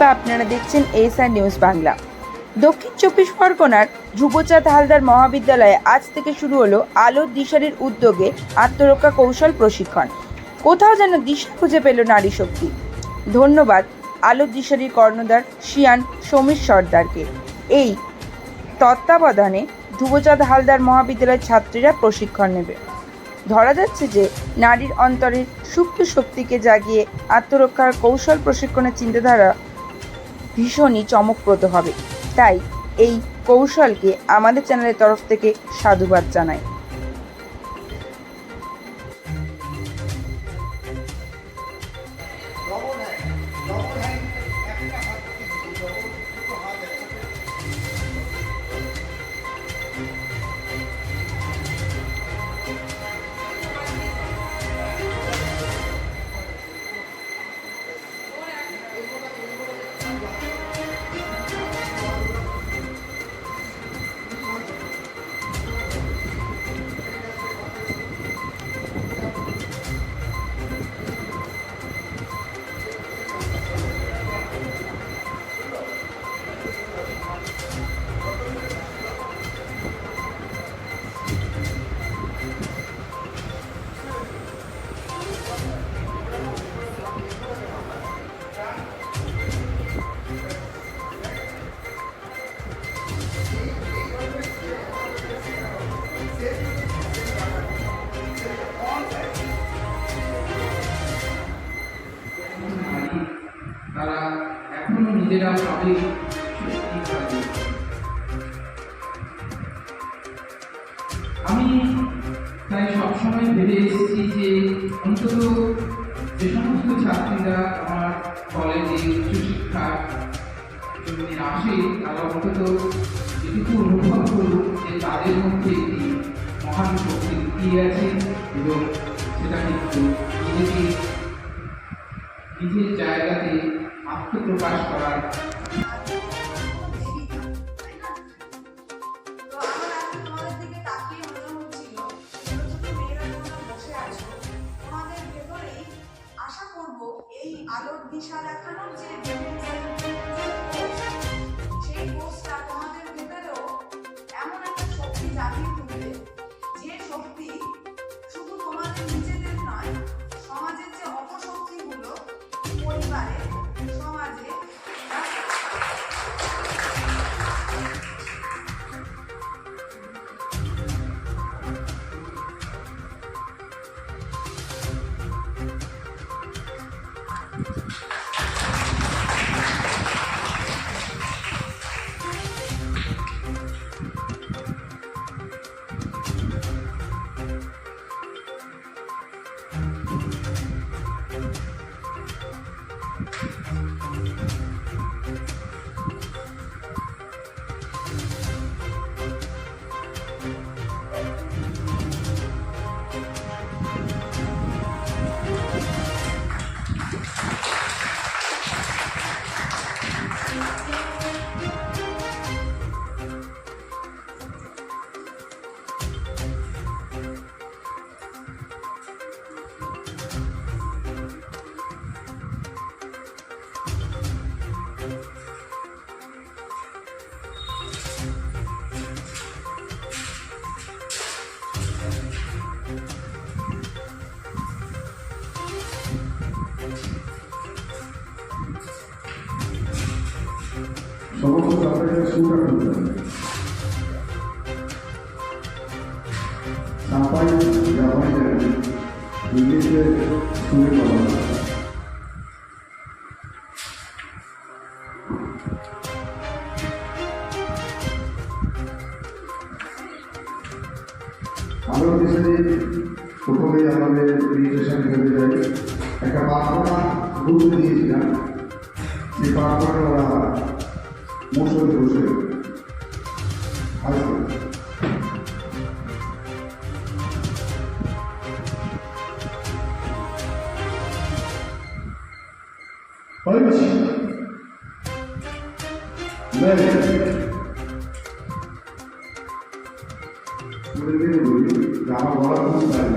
দীপা, আপনারা দেখছেন SR news Bangla. দক্ষিণ চব্বিশ পরগনার ধ্রুবচাঁদ হালদার মহাবিদ্যালয়ে আজ থেকে শুরু হলো আলোর দিশারির উদ্যোগে আত্মরক্ষা কৌশল প্রশিক্ষণ। কোথাও যেন দিশা খুঁজে পেল নারী শক্তি। ধন্যবাদ আলোর দিশারির কর্ণধার শিয়ান সমীর সর্দারকে। এই তত্ত্বাবধানে ধ্রুবচাঁদ হালদার মহাবিদ্যালয়ের ছাত্রীরা প্রশিক্ষণ নেবে। ধরা যাচ্ছে যে নারীর অন্তরের সুপ্ত শক্তিকে জাগিয়ে আত্মরক্ষার কৌশল প্রশিক্ষণের চিন্তাধারা ভীষণই চমকপ্রদ হবে। তাই এই কৌশলকে আমাদের চ্যানেলের তরফ থেকে সাধুবাদ জানাই। তারা এখনো নিজেরা ভাবে আমি তাই সবসময় ভেবে এসেছি যে অন্তত যে সমস্ত ছাত্রীরা আমার কলেজে উচ্চশিক্ষার জন্য আসে তারা অন্তত যেটুকু অনুভব করুক যে তাদের মধ্যে একটি মহান শক্তি লুকিয়ে আছে এবং সেটা কিন্তু নিজের জায়গাতে আত্মপ্রকাশ করার এই আলোর দিশা দেখানোর যে সেই কোর্সটা তোমাদের ভেতরেও এমন একটা শক্তি জাগিয়ে তুলবে, যে শক্তি শুধু তোমাদের নিজেদের নয়, সমাজের যে অপশক্তিগুলো পরিবারে, সমাজে সমস্ত ছাত্রীরা শুরুটা করতে হবে। সাপাই জাপানি জানি ইংলিশে শুরু করা হবে। আলোর দিশারি প্রথমেই আমাদের রেজিস্ট্রেশন করতে যাই, একটা প্রার্থনা গ্রুপে দিয়েছিলাম। সেই প্রার্থনা ওরা মৌসুমে বসে আসবে। আমার বলা খুব